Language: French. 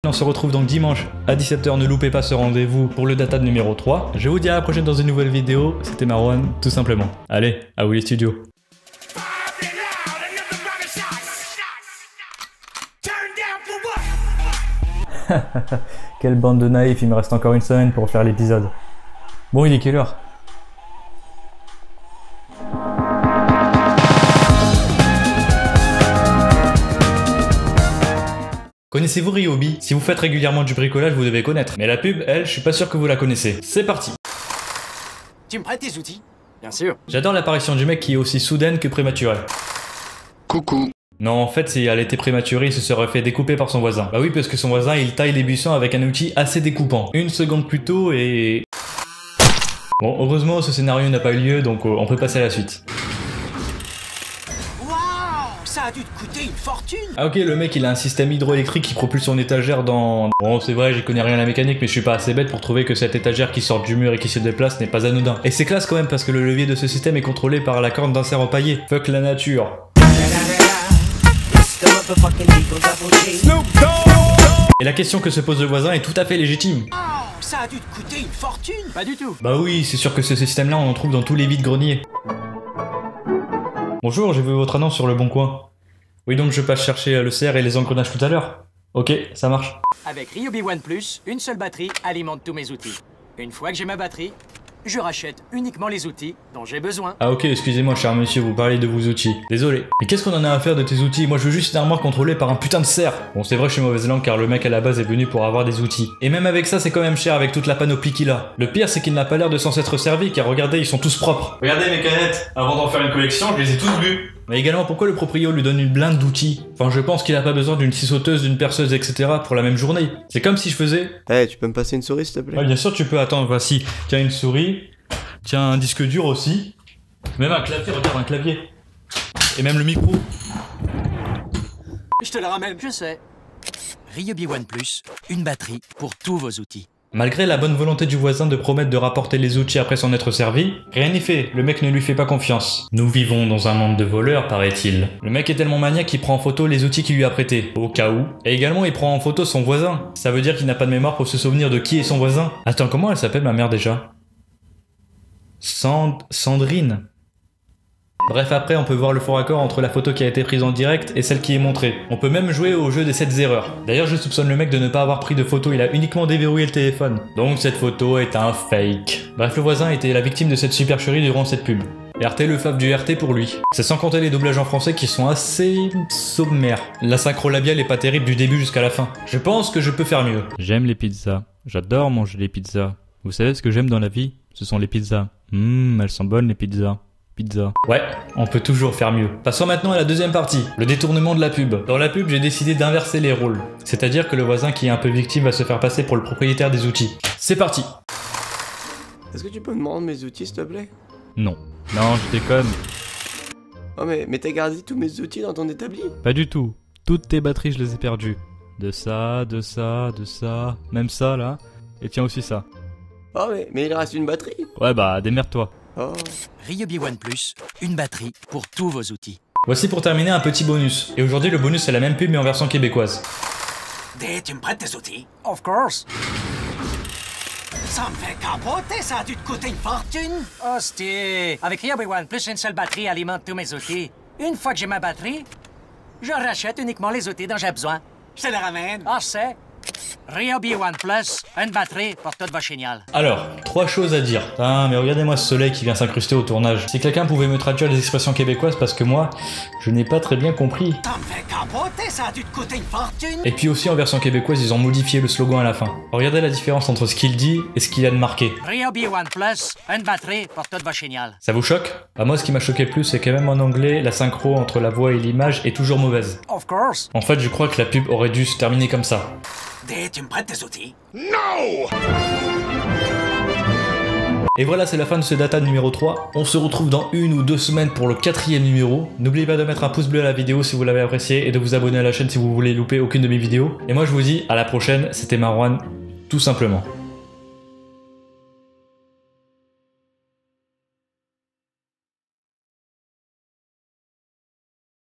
On se retrouve donc dimanche à 17 h, ne loupez pas ce rendez-vous pour le data numéro 3. Je vous dis à la prochaine dans une nouvelle vidéo, c'était Marwan, tout simplement. Allez, à vous les studios. Quelle bande de naïfs, il me reste encore une semaine pour faire l'épisode. Bon, il est quelle heure ? Connaissez-vous Ryobi? Si vous faites régulièrement du bricolage, vous devez connaître. Mais la pub, elle, je suis pas sûr que vous la connaissez. C'est parti! Tu me prêtes tes outils? Bien sûr. J'adore l'apparition du mec qui est aussi soudaine que prématurée. Coucou. Non, en fait, si elle était prématurée, il se serait fait découper par son voisin. Bah oui, parce que son voisin, il taille les buissons avec un outil assez découpant. Une seconde plus tôt et... Bon, heureusement, ce scénario n'a pas eu lieu, donc on peut passer à la suite. Ça a dû te coûter une fortune. Ah ok, le mec il a un système hydroélectrique qui propulse son étagère dans... Bon c'est vrai, j'y connais rien à la mécanique, mais je suis pas assez bête pour trouver que cette étagère qui sort du mur et qui se déplace n'est pas anodin. Et c'est classe quand même parce que le levier de ce système est contrôlé par la corne d'un cerf empaillé. Fuck la nature. Et la question que se pose le voisin est tout à fait légitime. Ça a dû te coûter une fortune. Pas du tout. Bah oui, c'est sûr que ce système là on en trouve dans tous les vides-greniers. Bonjour, j'ai vu votre annonce sur Le Bon Coin. Oui, donc je passe chercher le cerf et les engrenages tout à l'heure. Ok, ça marche. Avec Ryobi One Plus, une seule batterie alimente tous mes outils. Une fois que j'ai ma batterie, je rachète uniquement les outils dont j'ai besoin. Ah ok, excusez-moi cher monsieur, vous parlez de vos outils. Désolé. Mais qu'est-ce qu'on en a à faire de tes outils? Moi je veux juste une armoire contrôlée par un putain de cerf. Bon c'est vrai je suis mauvaise langue car le mec à la base est venu pour avoir des outils. Et même avec ça c'est quand même cher avec toute la panoplie qu'il a. Le pire c'est qu'il n'a pas l'air de s'en s'être servi car regardez ils sont tous propres. Regardez mes canettes, avant d'en faire une collection je les ai tous bu. Mais également pourquoi le proprio lui donne une blinde d'outils? Enfin je pense qu'il a pas besoin d'une scie sauteuse, d'une perceuse etc. pour la même journée. C'est comme si je faisais... Eh, tu peux me passer une souris s'il te plaît? Ouais bien sûr tu peux, attends voici. Tiens une souris. Tiens, un disque dur aussi. Même un clavier, regarde un clavier. Et même le micro. Je te la ramène. Je sais. Ryobi One Plus, une batterie pour tous vos outils. Malgré la bonne volonté du voisin de promettre de rapporter les outils après s'en être servi, rien n'y fait, le mec ne lui fait pas confiance. Nous vivons dans un monde de voleurs, paraît-il. Le mec est tellement maniaque qu'il prend en photo les outils qu'il lui a prêtés, au cas où. Et également il prend en photo son voisin. Ça veut dire qu'il n'a pas de mémoire pour se souvenir de qui est son voisin. Attends, comment elle s'appelle ma mère déjà? Sandrine. Bref, après on peut voir le faux raccord entre la photo qui a été prise en direct et celle qui est montrée. On peut même jouer au jeu des 7 erreurs. D'ailleurs je soupçonne le mec de ne pas avoir pris de photo, il a uniquement déverrouillé le téléphone. Donc cette photo est un fake. Bref, le voisin était la victime de cette supercherie durant cette pub. RT le fave du RT pour lui. C'est sans compter les doublages en français qui sont assez sommaires. La synchro labiale est pas terrible du début jusqu'à la fin. Je pense que je peux faire mieux. J'aime les pizzas. J'adore manger les pizzas. Vous savez ce que j'aime dans la vie? Ce sont les pizzas. Elles sont bonnes les pizzas. Pizza. Ouais, on peut toujours faire mieux. Passons maintenant à la deuxième partie, le détournement de la pub. Dans la pub, j'ai décidé d'inverser les rôles. C'est-à-dire que le voisin qui est un peu victime va se faire passer pour le propriétaire des outils. C'est parti. Est-ce que tu peux me rendre mes outils s'il te plaît? Non. Non, je déconne. Oh mais t'as gardé tous mes outils dans ton établi? Pas du tout. Toutes tes batteries, je les ai perdues. De ça, de ça, de ça, même ça là. Et tiens aussi ça. Oh mais il reste une batterie. Ouais bah, démerde-toi. Oh. Ryobi One Plus, une batterie pour tous vos outils. Voici pour terminer un petit bonus. Et aujourd'hui le bonus c'est la même pub mais en version québécoise. Tu me prêtes tes outils? Of course. Ça me fait capoter, ça a dû te coûter une fortune. Hostie. Avec Ryobi One Plus, une seule batterie alimente tous mes outils. Une fois que j'ai ma batterie, je rachète uniquement les outils dont j'ai besoin. Je te les ramène. Ah, c'est Ryobi One Plus, une batterie pour toutes vos chignales. Alors, 3 choses à dire. Putain, mais regardez-moi ce soleil qui vient s'incruster au tournage. Si quelqu'un pouvait me traduire les expressions québécoises parce que moi, je n'ai pas très bien compris. Ça me fait capoter, ça a dû te coûter une fortune. Et puis aussi en version québécoise, ils ont modifié le slogan à la fin. Regardez la différence entre ce qu'il dit et ce qu'il a de marqué. Ryobi One Plus, une batterie pour toutes vos chignales. Ça vous choque? Bah moi, ce qui m'a choqué le plus, c'est que même en anglais, la synchro entre la voix et l'image est toujours mauvaise. Of course. En fait, je crois que la pub aurait dû se terminer comme ça. Tu me prêtes tes outils? No! Et voilà, c'est la fin de ce data numéro 3. On se retrouve dans 1 ou 2 semaines pour le 4e numéro. N'oubliez pas de mettre un pouce bleu à la vidéo si vous l'avez apprécié et de vous abonner à la chaîne si vous voulez louper aucune de mes vidéos. Et moi je vous dis à la prochaine, c'était Marwan, tout simplement.